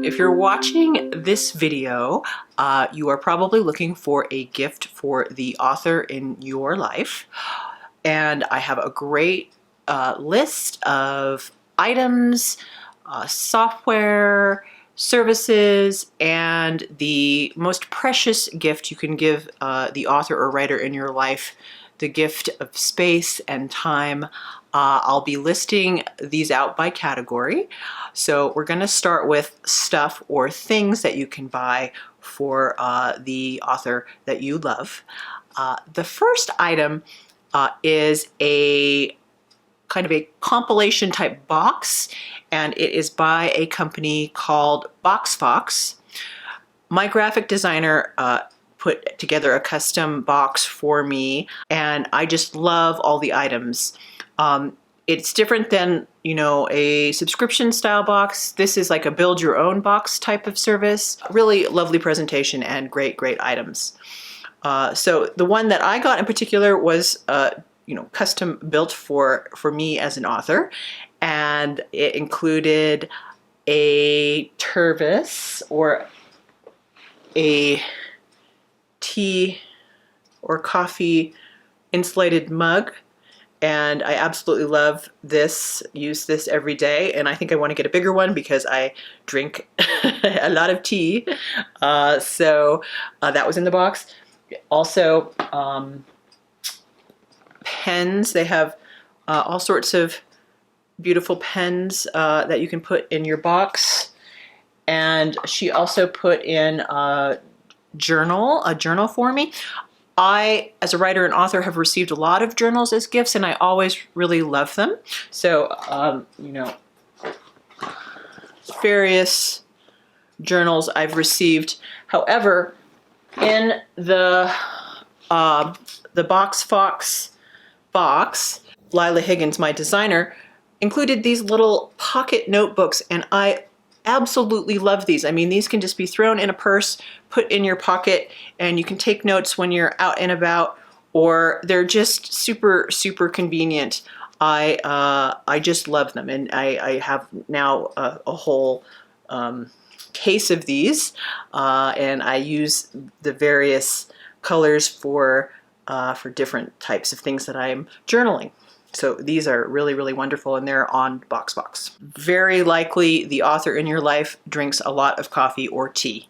If you're watching this video, you are probably looking for a gift for the author in your life. And I have a great list of items, software, services, and the most precious gift you can give the author or writer in your life, the gift of space and time. I'll be listing these out by category. So we're going to start with stuff or things that you can buy for the author that you love. The first item is a kind of a compilation type box, and it is by a company called BoxFox. My graphic designer put together a custom box for me, and I just love all the items. It's different than, a subscription style box. This is like a build your own box type of service. Really lovely presentation and great items. So the one that I got in particular was, custom built for me as an author, and it included a Tervis or a tea or coffee insulated mug. And I absolutely love this, use this every day. And I think I want to get a bigger one because I drink a lot of tea. So that was in the box. Also, pens. They have all sorts of beautiful pens that you can put in your box. And she also put in a journal for me. I, as a writer and author, have received a lot of journals as gifts, and I always really love them. So, various journals I've received. However, in the BoxFox box, Lila Higgins, my designer, included these little pocket notebooks, and I absolutely love these. I mean, these can just be thrown in a purse, put in your pocket, and you can take notes when you're out and about, or they're just super convenient. I just love them, and I have now a whole case of these, and I use the various colors for different types of things that I'm journaling. So these are really wonderful, and they're on BoxFox. Very likely the author in your life drinks a lot of coffee or tea.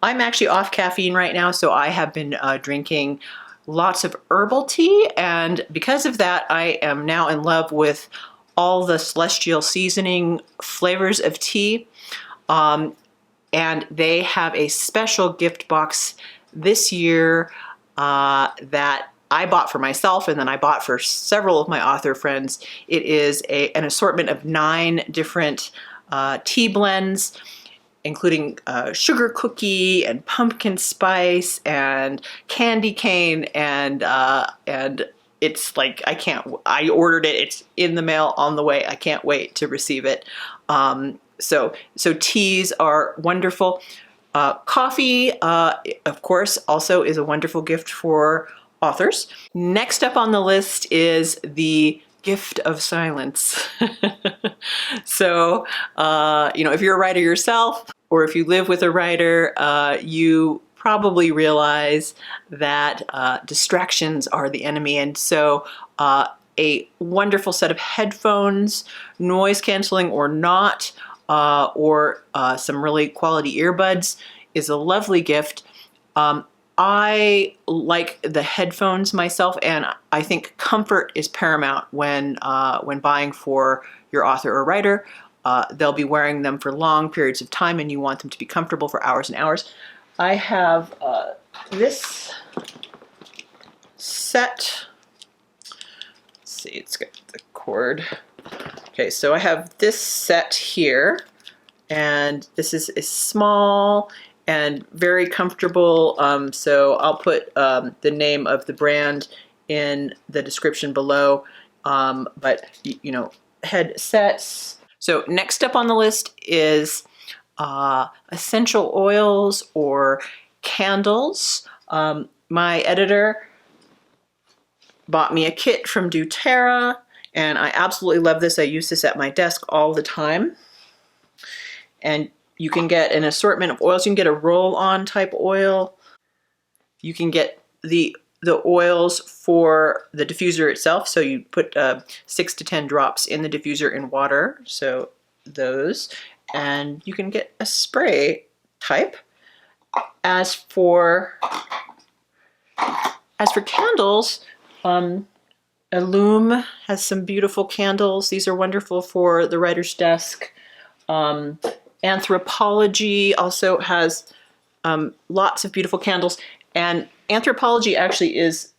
I'm actually off caffeine right now, so I have been drinking lots of herbal tea, and because of that, I am now in love with all the Celestial Seasoning flavors of tea. And they have a special gift box this year that I bought for myself, and then I bought for several of my author friends. It is an assortment of 9 different tea blends, including sugar cookie and pumpkin spice and candy cane, and it's like, I ordered it. It's in the mail on the way. I can't wait to receive it. So teas are wonderful. Coffee, of course, also is a wonderful gift for authors. Next up on the list is the gift of silence. So, if you're a writer yourself, or if you live with a writer, you probably realize that distractions are the enemy. And so a wonderful set of headphones, noise canceling or not, or some really quality earbuds is a lovely gift. I like the headphones myself, and I think comfort is paramount when buying for your author or writer. They'll be wearing them for long periods of time, and you want them to be comfortable for hours and hours. I have this set. Let's see, it's got the cord. Okay, so I have this set here, and this is small and very comfortable. So I'll put the name of the brand in the description below. But headsets. So next up on the list is essential oils or candles. My editor bought me a kit from doTERRA, and I absolutely love this. I use this at my desk all the time. And You can get an assortment of oils. You can get a roll-on type oil. You can get the oils for the diffuser itself. So you put 6 to 10 drops in the diffuser in water. So those, and you can get a spray type. As for candles, Illume has some beautiful candles. These are wonderful for the writer's desk. Anthropologie also has lots of beautiful candles, and Anthropologie actually is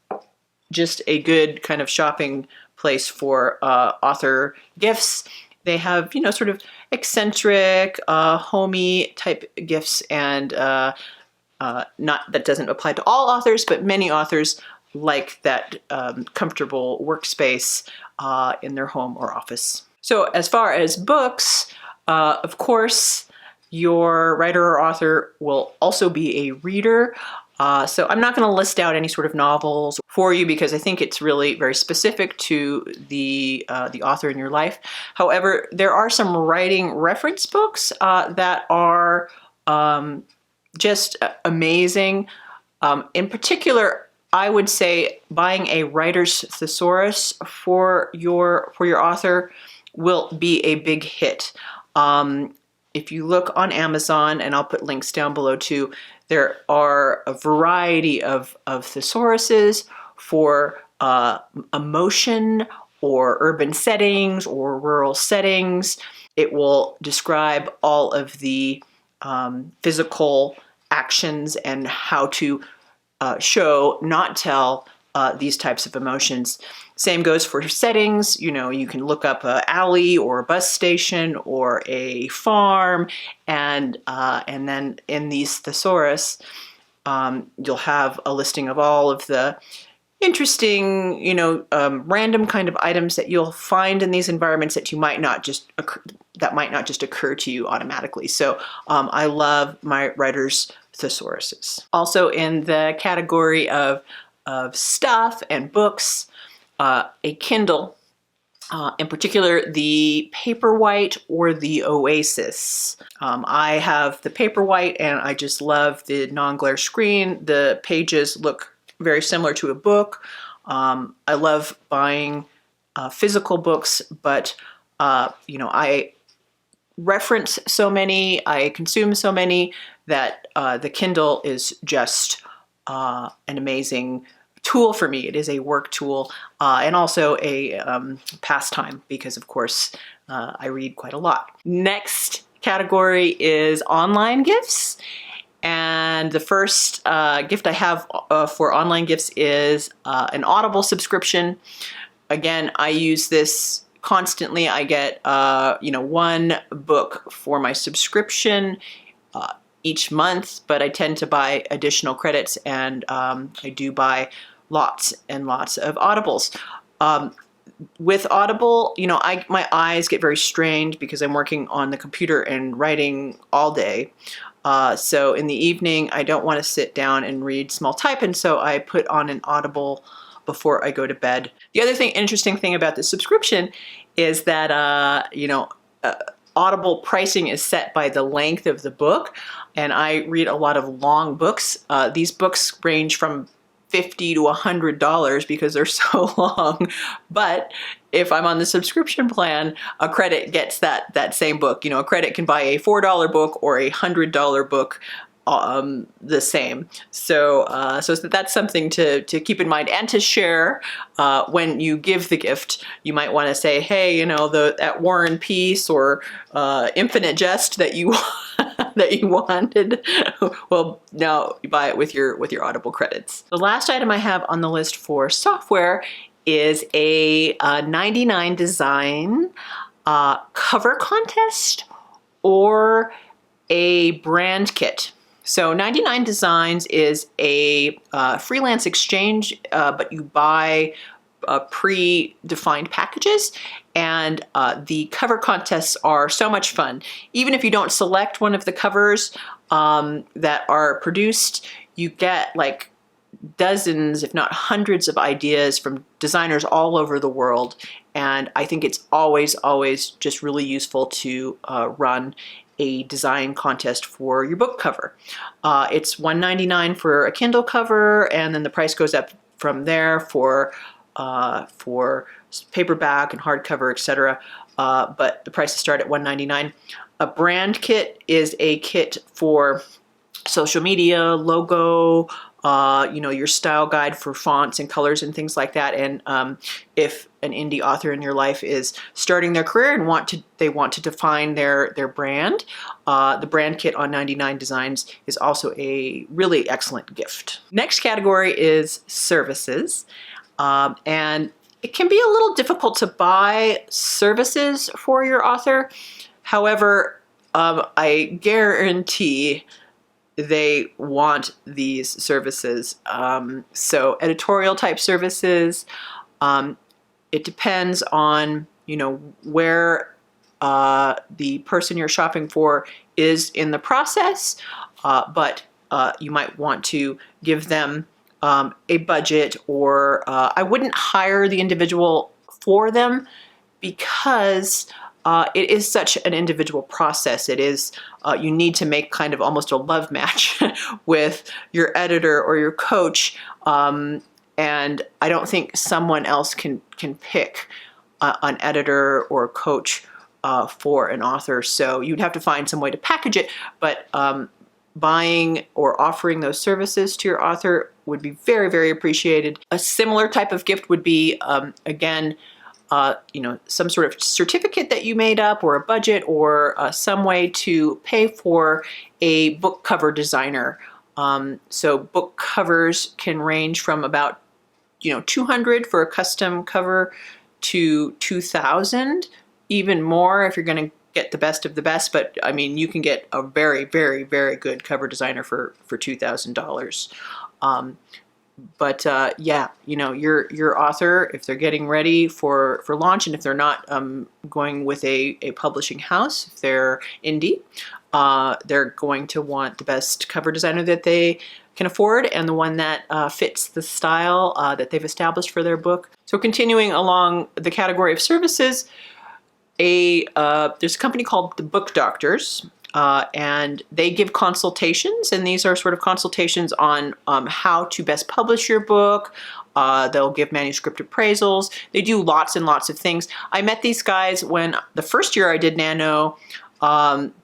just a good kind of shopping place for author gifts. They have, you know, sort of eccentric, homey type gifts, and not that doesn't apply to all authors, but many authors like that comfortable workspace in their home or office. So as far as books, of course, your writer or author will also be a reader. So I'm not going to list out any sort of novels for you because I think it's really very specific to the author in your life. However, there are some writing reference books that are just amazing. In particular, I would say buying a writer's thesaurus for your author will be a big hit. If you look on Amazon, and I'll put links down below too, there are a variety of thesauruses for emotion or urban settings or rural settings. It will describe all of the physical actions and how to show, not tell, these types of emotions. Same goes for settings. You know, you can look up an alley or a bus station or a farm, and then in these thesaurus, you'll have a listing of all of the interesting, you know, random kind of items that you'll find in these environments that might not just occur to you automatically. So I love my writer's thesauruses. Also in the category of stuff and books, a Kindle, in particular the Paperwhite or the Oasis. I have the Paperwhite and I just love the non-glare screen. The pages look very similar to a book. I love buying physical books, but you know, I reference so many, I consume so many that the Kindle is just an amazing tool for me. It is a work tool and also a pastime because, of course, I read quite a lot. Next category is online gifts. And the first gift I have for online gifts is an Audible subscription. Again, I use this constantly. I get you know, one book for my subscription each month, but I tend to buy additional credits, and I do buy lots and lots of Audibles. With Audible, you know, my eyes get very strained because I'm working on the computer and writing all day. So in the evening, I don't want to sit down and read small type, and so I put on an Audible before I go to bed. The other interesting thing about the subscription is that, you know, Audible pricing is set by the length of the book, and I read a lot of long books. These books range from $50 to $100 because they're so long. But if I'm on the subscription plan, a credit gets that same book. You know, a credit can buy a $4 book or a $100 book, the same. So that's something to keep in mind and to share when you give the gift. You might want to say, hey, you know, that War and Peace or Infinite Jest that you that you wanted, well, now you buy it with your Audible credits. The last item I have on the list for software is a 99 Design cover contest or a brand kit. So 99 Designs is a freelance exchange, but you buy pre-defined packages, and the cover contests are so much fun. Even if you don't select one of the covers that are produced, you get like dozens, if not hundreds of ideas from designers all over the world. And I think it's always, always just really useful to run a design contest for your book cover. It's $1.99 for a Kindle cover, and then the price goes up from there for paperback and hardcover, etc. But the prices start at $1.99. A brand kit is a kit for social media, logo, your style guide for fonts and colors and things like that. And if an indie author in your life is starting their career and they want to define their brand, the brand kit on 99 Designs is also a really excellent gift. Next category is services. And it can be a little difficult to buy services for your author. However, I guarantee they want these services. So editorial type services, it depends on, where the person you're shopping for is in the process, but you might want to give them a budget, or I wouldn't hire the individual for them, because it is such an individual process. It is, you need to make kind of almost a love match with your editor or your coach. And I don't think someone else can pick an editor or a coach for an author. So you'd have to find some way to package it, but buying or offering those services to your author would be very, very appreciated. A similar type of gift would be, again, some sort of certificate that you made up, or a budget, or some way to pay for a book cover designer. So book covers can range from about, $200 for a custom cover to $2,000, even more if you're going to get the best of the best. But I mean, you can get a very, very, very good cover designer for $2,000. But yeah, your author, if they're getting ready for launch, and if they're not going with a publishing house, if they're indie, they're going to want the best cover designer that they can afford, and the one that fits the style that they've established for their book. So continuing along the category of services, there's a company called the Book Doctors. And they give consultations, and these are sort of consultations on how to best publish your book. They'll give manuscript appraisals. They do lots and lots of things. I met these guys when the first year I did Nano,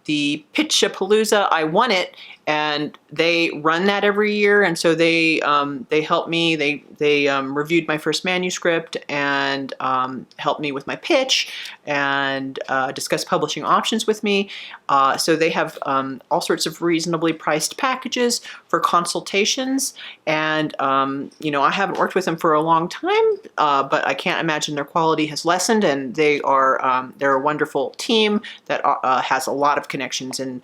the Pitchapalooza, I won it, and they run that every year. And so they helped me. They reviewed my first manuscript and helped me with my pitch, and discussed publishing options with me. So they have all sorts of reasonably priced packages for consultations. And I haven't worked with them for a long time, but I can't imagine their quality has lessened. And they're a wonderful team that has a lot of connections, and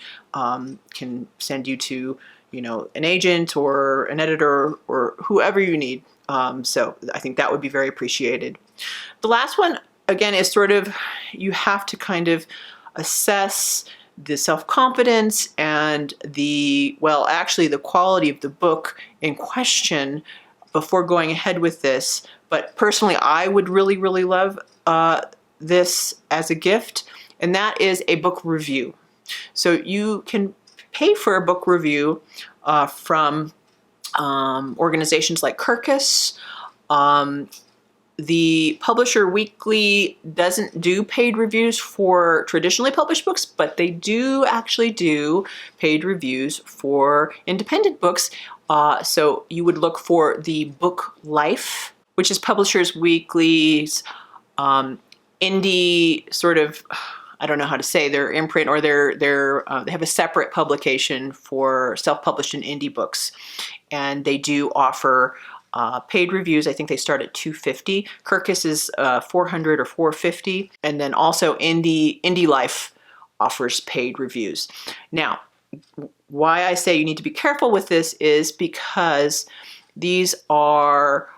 can send you to an agent or an editor or whoever you need. So I think that would be very appreciated. The last one, again, is sort of, you have to kind of assess the self-confidence and the quality of the book in question before going ahead with this. But personally, I would really, really love this as a gift, and that is a book review. So you can pay for a book review from organizations like Kirkus. The Publisher Weekly doesn't do paid reviews for traditionally published books, but they do actually do paid reviews for independent books. So you would look for the Book Life, which is Publishers Weekly's indie sort of, I don't know how to say, their imprint, or they have a separate publication for self-published and indie books. And they do offer paid reviews. I think they start at $250. Kirkus is $400 or $450. And then also Indie Life offers paid reviews. Now, why I say you need to be careful with this is because these are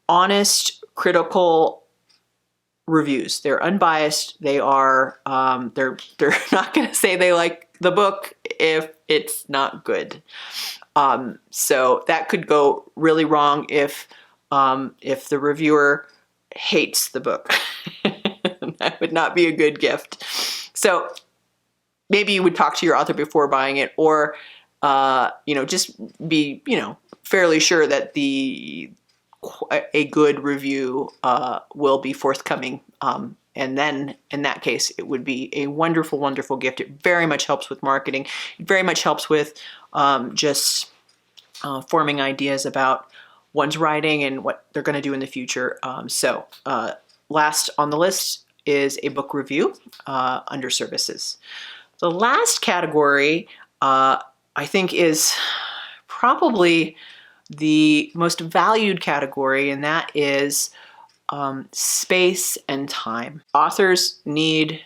honest, critical reviews. They're unbiased. They are they're not going to say they like the book if it's not good. So that could go really wrong if the reviewer hates the book. That would not be a good gift. So maybe you would talk to your author before buying it, or just be fairly sure that a good review will be forthcoming. And then in that case, it would be a wonderful, wonderful gift. It very much helps with marketing. It very much helps with just forming ideas about one's writing and what they're going to do in the future. So last on the list is a book review under services. The last category I think is probably the most valued category, and that is space and time. Authors need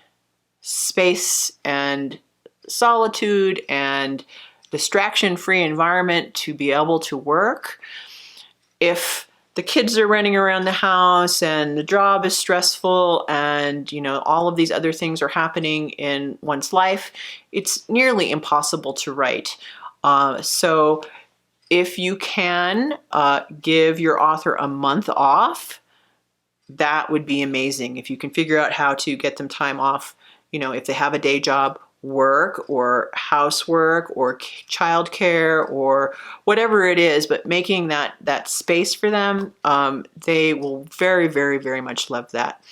space and solitude and distraction-free environment to be able to work. If the kids are running around the house and the job is stressful and all of these other things are happening in one's life, it's nearly impossible to write. So if you can give your author a month off, that would be amazing. If you can figure out how to get them time off, if they have a day job, work or housework or childcare or whatever it is, but making that space for them, they will very, very, very much love that.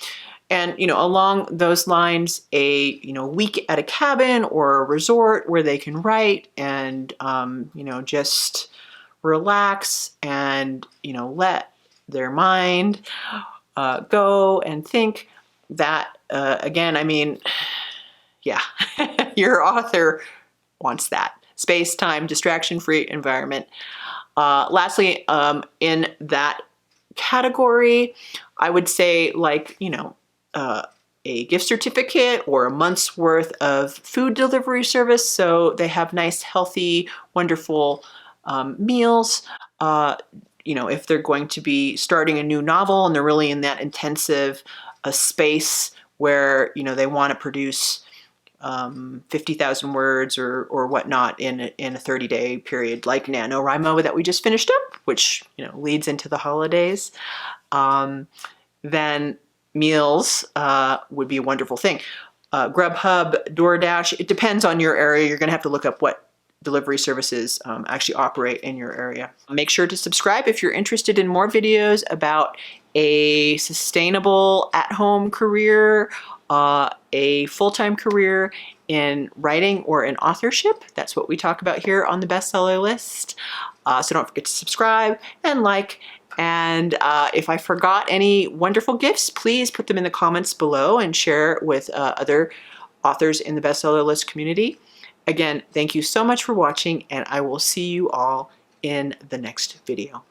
And along those lines, a week at a cabin or a resort where they can write and just relax and let their mind go and think. That again, I mean, yeah, your author wants that space, time, distraction-free environment. Lastly, in that category, I would say a gift certificate or a month's worth of food delivery service, so they have nice, healthy, wonderful meals. If they're going to be starting a new novel and they're really in that intensive space where they want to produce 50,000 words or whatnot in a 30-day period, like NaNoWriMo that we just finished up, which leads into the holidays, then meals would be a wonderful thing. Grubhub, DoorDash, it depends on your area. You're going to have to look up what delivery services actually operate in your area. Make sure to subscribe if you're interested in more videos about a sustainable at-home career, a full-time career in writing or in authorship. That's what we talk about here on the bestseller list. So don't forget to subscribe and like. And if I forgot any wonderful gifts, please put them in the comments below and share with other authors in the bestseller list community. Again, thank you so much for watching, and I will see you all in the next video.